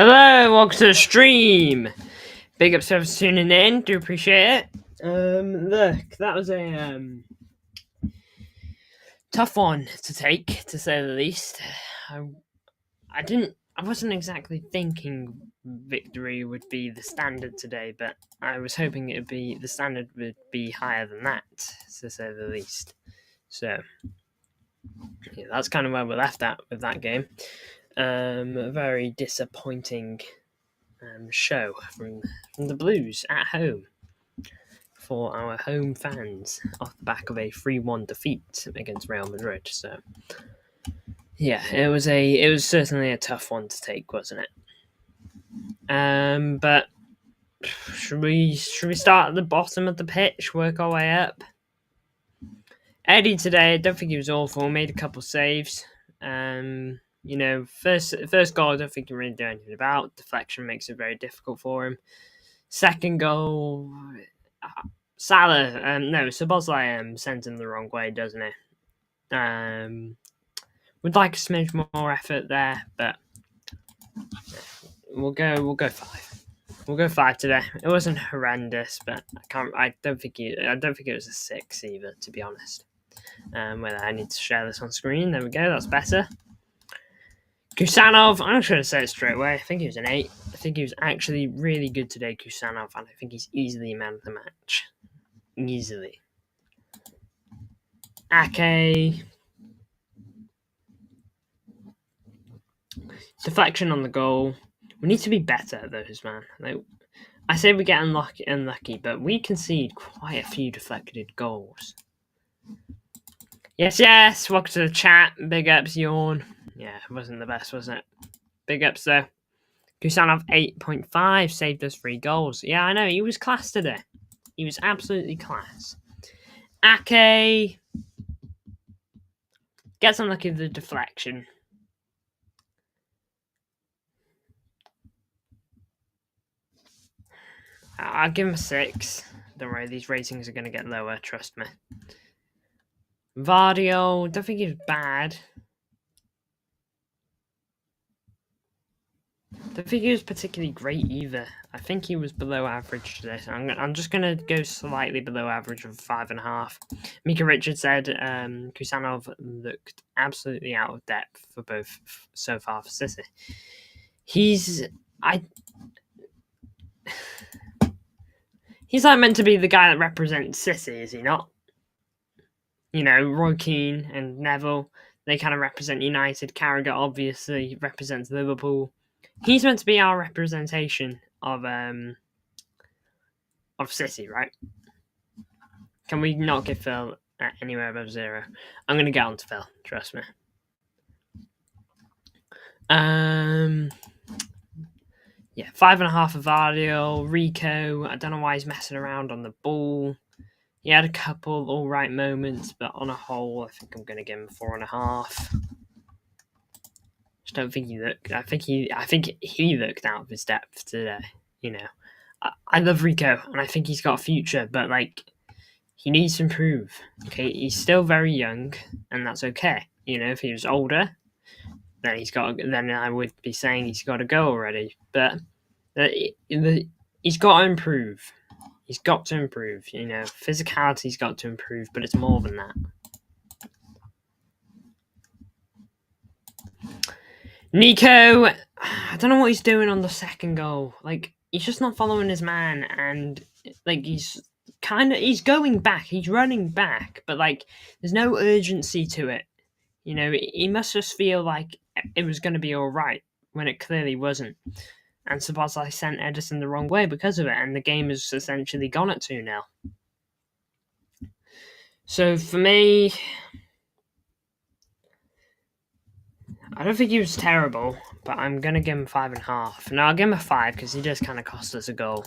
Hello, welcome to the stream. Big ups for tuning in. Do appreciate it. Look, that was a tough one to take, to say the least. I wasn't exactly thinking victory would be the standard today, but I was hoping the standard would be higher than that, to say the least. So yeah, that's kind of where we're left at with that game. A very disappointing show from the Blues at home for our home fans off the back of a 3-1 defeat against Real Madrid. So yeah, it was certainly a tough one to take, wasn't it? But should we start at the bottom of the pitch, work our way up? Eddie today, I don't think he was awful. Made a couple saves. First goal, I don't think he really did anything about. Deflection makes it very difficult for him. Second goal, Szoboszlai sends him the wrong way, doesn't it? Would like a smidge more effort there, but we'll go 5. We'll go 5 today. It wasn't horrendous, but I don't think it was a 6 either, to be honest. Whether I need to share this on screen. There we go. That's better. Kusanov, I'm just going to say it straight away. I think he was an 8. I think he was actually really good today, Kusanov, and I think he's easily man of the match. Easily. Ake. Deflection on the goal. We need to be better at those, man. I say we get unlucky, but we concede quite a few deflected goals. Yes. Welcome to the chat. Big ups, yawn. Yeah, it wasn't the best, was it? Big ups, though. Kusanov, 8.5, saved us 3 goals. Yeah, I know, he was class today. He was absolutely class. Ake gets unlucky with the deflection. I'll give him a 6. Don't worry, these ratings are going to get lower, trust me. Vardio, don't think he was bad. Don't think he was particularly great either. I think he was below average today. So I'm just going to go slightly below average of 5.5. Mika Richards said Kusanov looked absolutely out of depth for both so far for City. He's like meant to be the guy that represents City, is he not? You know, Roy Keane and Neville, they kind of represent United. Carragher obviously represents Liverpool. He's meant to be our representation of City, right? Can we not give Phil anywhere above 0? I'm going to get on to Phil, trust me. Yeah, 5.5 of Vardio. Rico, I don't know why he's messing around on the ball. He had a couple all right moments, but on a whole, I think I'm going to give him 4.5. Just don't think he looked. I think he looked out of his depth today. You know, I love Rico, and I think he's got a future, but he needs to improve. Okay, he's still very young, and that's okay. You know, if he was older, then I would be saying he's got to go already. But he's got to improve. He's got to improve. You know, physicality's got to improve, but it's more than that. Nico, I don't know what he's doing on the second goal. He's just not following his man, and he's going back. He's running back, but there's no urgency to it. You know, he must just feel like it was going to be all right when it clearly wasn't. And Szoboszlai sent Ederson the wrong way because of it, and the game has essentially gone at 2-0. So for me, I don't think he was terrible, but I'm going to give him 5.5. And I'll give him a 5 because he just kind of cost us a goal.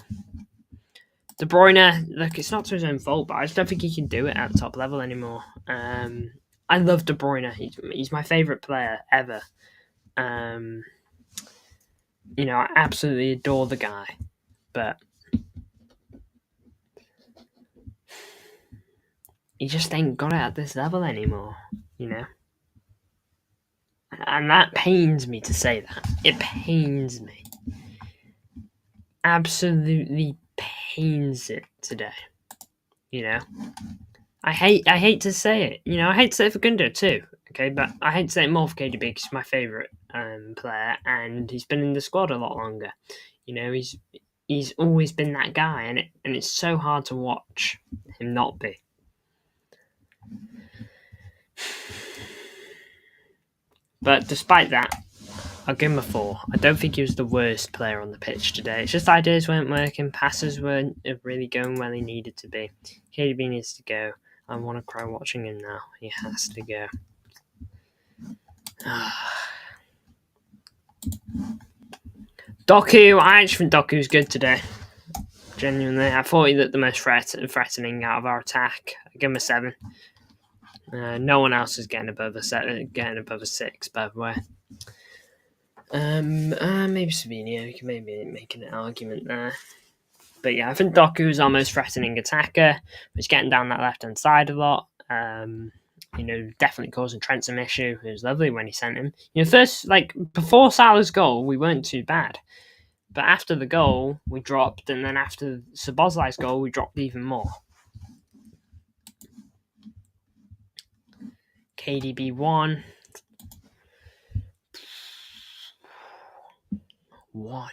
De Bruyne, look, it's not to his own fault, but I just don't think he can do it at the top level anymore. I love De Bruyne. He's my favourite player ever. You know, I absolutely adore the guy. But he just ain't got it at this level anymore, you know? And that pains me to say that. It pains me. absolutely pains it today. You know, I hate to say it. You know, I hate to say it for Gundo too. Okay, but I hate to say it more for KDB because he's my favourite player, and he's been in the squad a lot longer. You know, he's always been that guy, and it's so hard to watch him not be. But despite that, I'll give him a 4. I don't think he was the worst player on the pitch today. It's just ideas weren't working, passes weren't really going where they needed to be. KDB needs to go. I want to cry watching him now. He has to go. Doku, I actually think Doku's good today. Genuinely, I thought he looked the most threatening out of our attack. I give him a 7. No one else is getting above a 6, by the way. Maybe Savinio. You can maybe make an argument there. But yeah, I think Doku's our most threatening attacker. He's getting down that left-hand side a lot. You know, definitely causing Trent some issue. It was lovely when he sent him. You know, first, like, before Salah's goal, we weren't too bad. But after the goal, we dropped. And then after Szoboszlai's goal, we dropped even more. KDB 1. 1.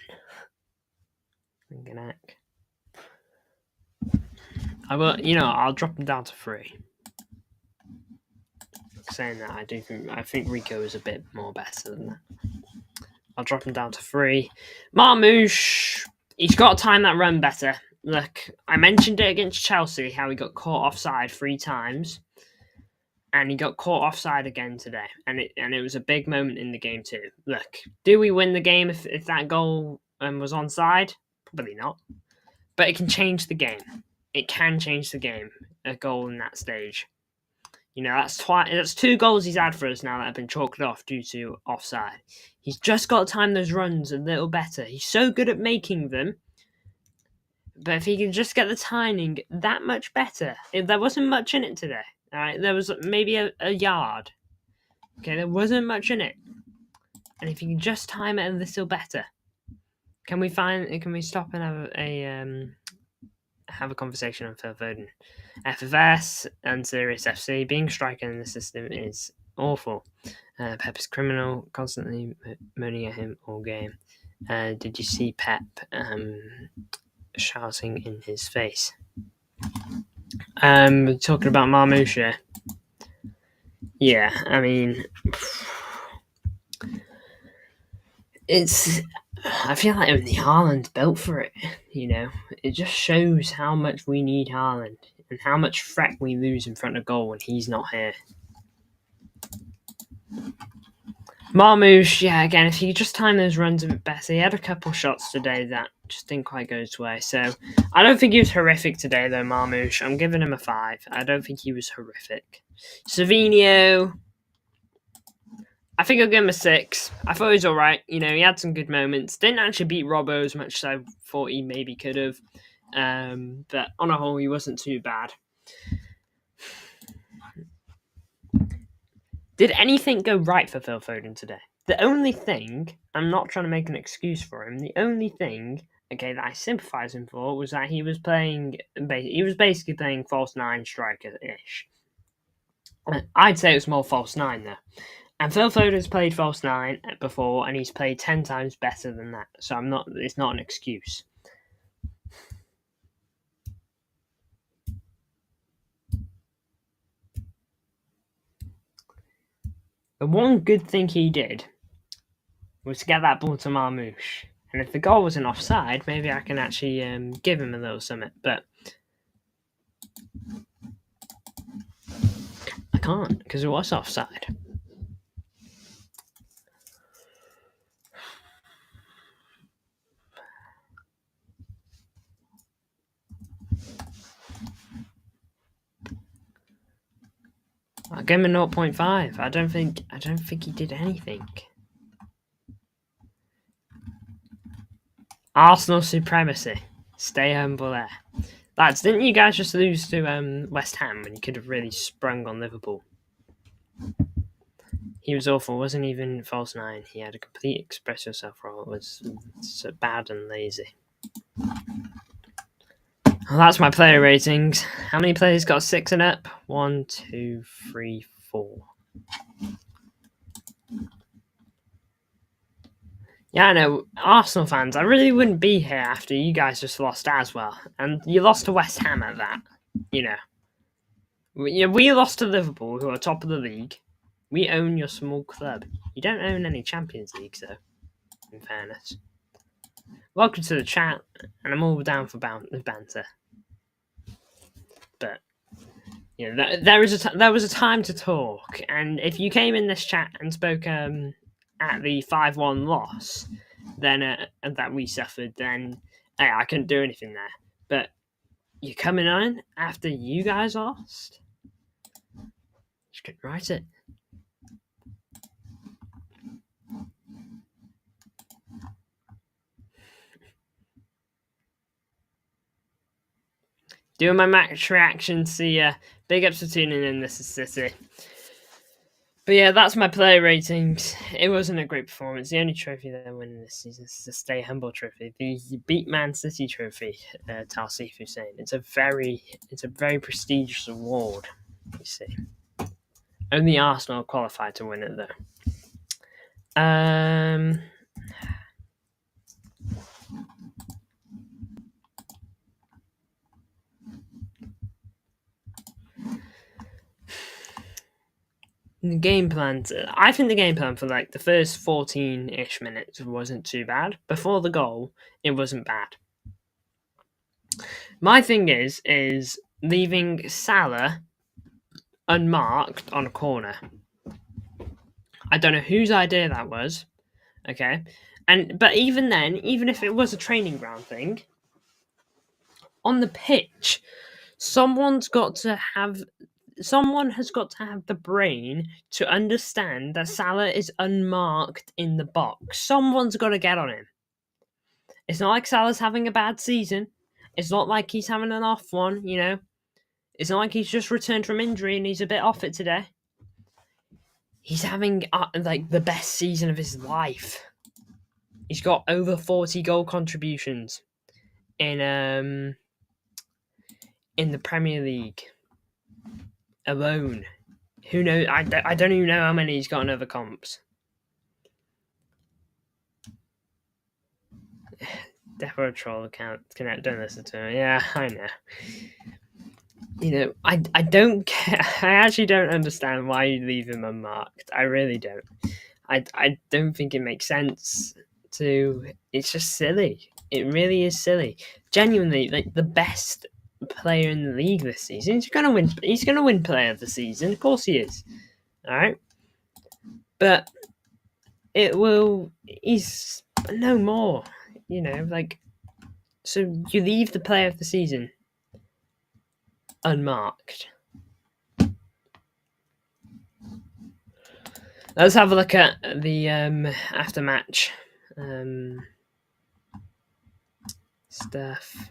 I will, you know, I'll drop him down to 3. Saying that, I think Rico is a bit more better than that. I'll drop him down to 3. Marmoush, he's got to time that run better. Look, I mentioned it against Chelsea, how he got caught offside 3 times. And he got caught offside again today. And it was a big moment in the game too. Look, do we win the game if that goal was onside? Probably not. But it can change the game. It can change the game, a goal in that stage. You know, that's 2 goals he's had for us now that have been chalked off due to offside. He's just got to time those runs a little better. He's so good at making them. But if he can just get the timing that much better. There wasn't much in it today. All right, there was maybe a yard. Okay, there wasn't much in it. And if you can just time it a little better, can we stop and have a conversation on Phil Foden? FFS and Sirius FC, being a striker in the system is awful. Pep is criminal, constantly moaning at him all game. Did you see Pep shouting in his face? Talking about Marmoush. Yeah, I mean, I feel like only Haaland's built for it, you know. It just shows how much we need Haaland and how much threat we lose in front of goal when he's not here. Marmoush, yeah, again, if he could just time those runs a bit better. He had a couple shots today that just didn't quite go his way. So I don't think he was horrific today, though, Marmoush. I'm giving him a 5. I don't think he was horrific. Savinio, I think I'll give him a 6. I thought he was all right. You know, he had some good moments. Didn't actually beat Robbo as much as I thought he maybe could have. But on a whole, he wasn't too bad. Did anything go right for Phil Foden today? The only thing, I'm not trying to make an excuse for him, the only thing, okay, that I sympathise him for was that he was basically playing false 9 striker-ish. I'd say it was more false 9 though. And Phil Foden's played false 9 before, and he's played 10 times better than that. So it's not an excuse. The one good thing he did was to get that ball to Marmoush. And if the goal wasn't offside, maybe I can actually give him a little something. But I can't, because it was offside. I'll give him a 0.5. I don't think he did anything. Arsenal supremacy. Stay humble there. Lads, didn't you guys just lose to West Ham when you could have really sprung on Liverpool? He was awful. Wasn't even false 9. He had a complete express yourself role. It was so bad and lazy. Well, that's my player ratings. How many players got 6 and up? 1, 2, 3, 4. Yeah, I know. Arsenal fans, I really wouldn't be here after you guys just lost as well. And you lost to West Ham at that, you know. We lost to Liverpool, who are top of the league. We own your small club. You don't own any Champions League, though, in fairness. Welcome to the chat, and I'm all down for banter. But there was a time to talk, and if you came in this chat and spoke at the 5-1 loss, then that we suffered, then hey, I couldn't do anything there. But you're coming on after you guys lost. Just couldn't write it. Doing my match reaction. See ya. Big ups for tuning in. This is City. But yeah, that's my player ratings. It wasn't a great performance. The only trophy they're winning this season is the Stay Humble trophy, the Beat Man City trophy. Talsif Hussein. It's a very prestigious award. You see, only Arsenal qualified to win it though. The game plan. I think the game plan for like the first 14-ish minutes wasn't too bad. Before the goal, it wasn't bad. My thing is leaving Salah unmarked on a corner. I don't know whose idea that was. Okay, but even then, even if it was a training ground thing, on the pitch, someone has got to have the brain to understand that Salah is unmarked in the box. Someone's got to get on him. It's not like Salah's having a bad season. It's not like he's having an off one, you know. It's not like he's just returned from injury and he's a bit off it today. He's having like the best season of his life. He's got over 40 goal contributions in the Premier League alone. Who knows? I don't even know how many he's got in other comps. Definitely a troll account. Don't listen to him. Yeah, I know. You know, I don't care. I actually don't understand why you leave him unmarked. I really don't. I don't think it makes sense to. It's just silly. It really is silly. Genuinely, like the best player in the league this season. He's gonna win. He's gonna win Player of the Season. Of course he is. All right, but it will. He's no more. You know, like so you leave the Player of the Season unmarked. Let's have a look at the after match stuff.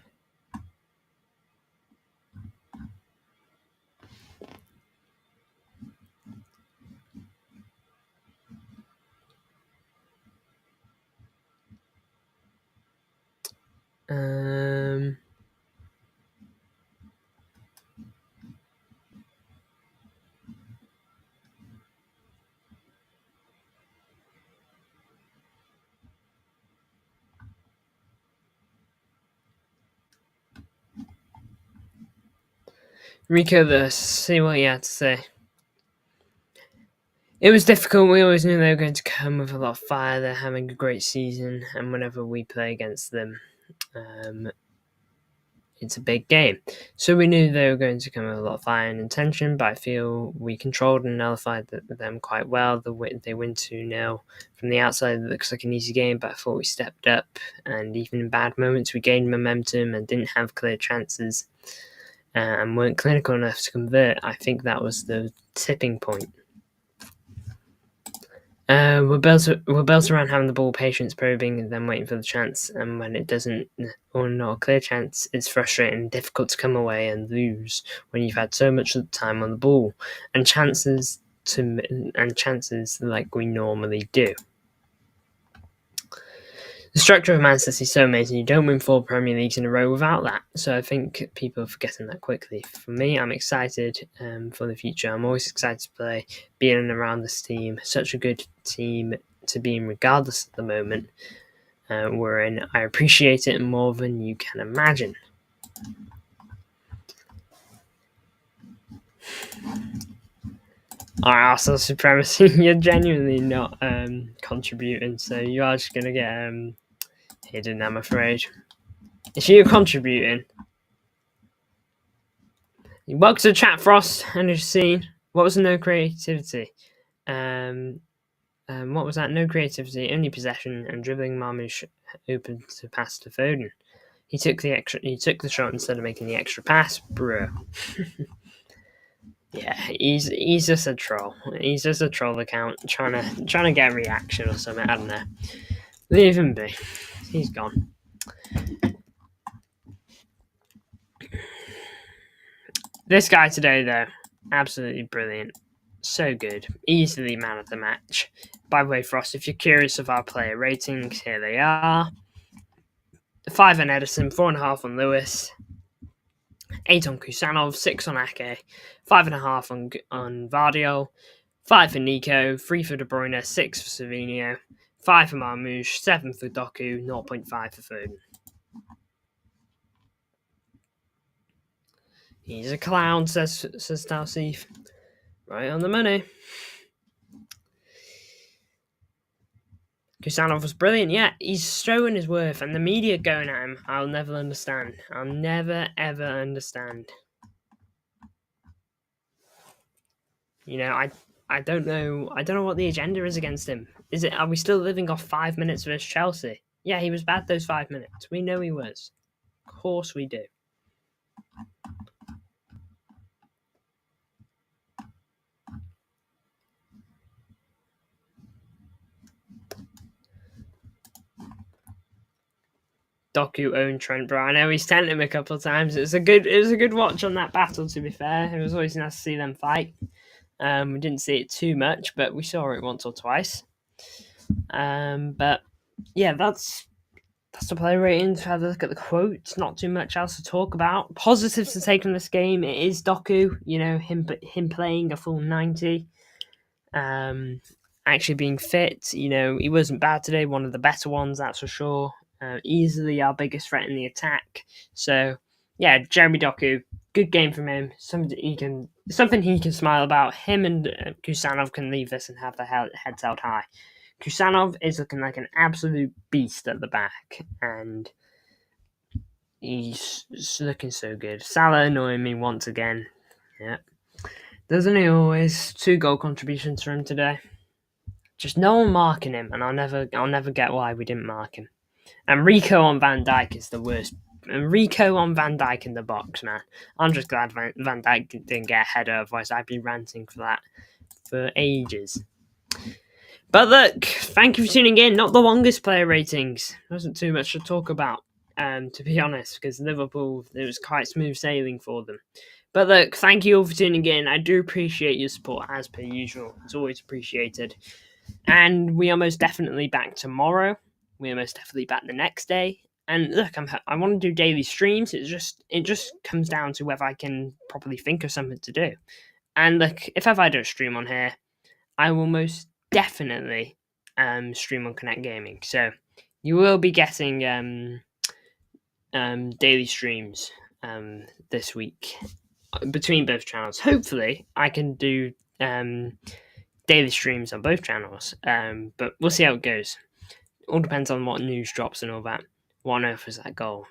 Rico, let's see what he had to say. It was difficult. We always knew they were going to come with a lot of fire. They're having a great season, and whenever we play against them, it's a big game. So we knew they were going to come with a lot of fire and intention, but I feel we controlled and nullified them quite well. They win 2-0. From the outside, it looks like an easy game, but I thought we stepped up, and even in bad moments, we gained momentum and didn't have clear chances and weren't clinical enough to convert. I think that was the tipping point. We're built around having the ball, patience, probing, and then waiting for the chance. And when it doesn't, or not a clear chance, it's frustrating and difficult to come away and lose when you've had so much of the time on the ball and chances like we normally do. The structure of Man City is so amazing. You don't win 4 Premier Leagues in a row without that. So I think people are forgetting that quickly. For me, I'm excited for the future. I'm always excited to play, being and around this team. Such a good team to be in, regardless of the moment we're in. I appreciate it more than you can imagine. Alright, Arsenal supremacy. You're genuinely not contributing, so you are just gonna get hidden, I'm afraid. If you're contributing, welcome to the chat, Frost, and you've seen what was no creativity. What was that? No creativity, only possession, and dribbling Marmoush open to pass to Foden. He took the shot instead of making the extra pass, bro. Yeah, he's just a troll. He's just a troll account trying to get a reaction or something. I don't know. Leave him be. He's gone. This guy today, though, absolutely brilliant. So good. Easily man of the match. By the way, Frost, if you're curious of our player ratings, here they are. 5 on Edison, 4.5 on Lewis, 8 on Kusanov, 6 on Ake, 5.5 on Vardio, 5 for Nico, 3 for De Bruyne, 6 for Savinho, 5 for Marmoush, 7 for Doku, 0.5 for Foden. He's a clown, says Talsif. Right on the money. Kusanov was brilliant. Yeah, he's showing his worth, and the media going at him, I'll never understand. I'll never, ever understand. You know, I don't know. I don't know what the agenda is against him. Are we still living off 5 minutes versus Chelsea? Yeah, he was bad those 5 minutes. We know he was. Of course we do. Doku owned Trent, bro. I know he's sent him a couple of times. It was a good watch on that battle, to be fair. It was always nice to see them fight. We didn't see it too much, but we saw it once or twice. But yeah, that's the player ratings. Have a look at the quotes. Not too much else to talk about. Positives to take from this game. It is Doku. You know, him playing a full 90. Actually being fit. You know, he wasn't bad today. One of the better ones, that's for sure. Easily our biggest threat in the attack. So yeah, Jeremy Doku, good game from him. Something he can smile about. Him and Kusanov can leave this and have their heads held high. Kusanov is looking like an absolute beast at the back, and he's looking so good. Salah annoying me once again. Yeah, doesn't he always? 2 goal contributions for him today. Just no one marking him, and I'll never get why we didn't mark him. And Rico on Van Dijk is the worst. And Rico on Van Dijk in the box, man. I'm just glad Van Dijk didn't get a header, otherwise I'd be ranting for that for ages. But look, thank you for tuning in. Not the longest player ratings. There wasn't too much to talk about, to be honest, because Liverpool, it was quite smooth sailing for them. But look, thank you all for tuning in. I do appreciate your support as per usual. It's always appreciated. And we are most definitely back tomorrow. We are most definitely back the next day. And look, I want to do daily streams. It just comes down to whether I can properly think of something to do. And look, if ever I do a stream on here, I will most definitely stream on Connect Gaming. So you will be getting daily streams this week between both channels. Hopefully, I can do daily streams on both channels. But we'll see how it goes. All depends on what news drops and all that. What on earth was that goal?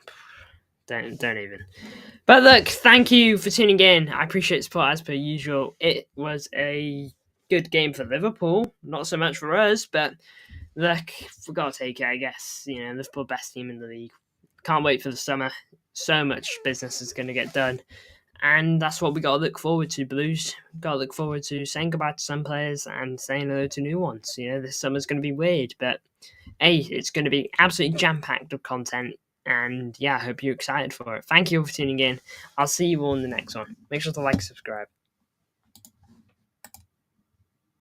Don't even. But look, thank you for tuning in. I appreciate the support as per usual. It was a good game for Liverpool. Not so much for us, but look, we've got to take it, I guess. You know, Liverpool best team in the league. Can't wait for the summer. So much business is going to get done. And that's what we got to look forward to, Blues. We've got to look forward to saying goodbye to some players and saying hello to new ones. You know, this summer's going to be weird, but hey, it's going to be absolutely jam-packed of content. And yeah, I hope you're excited for it. Thank you all for tuning in. I'll see you all in the next one. Make sure to like and subscribe.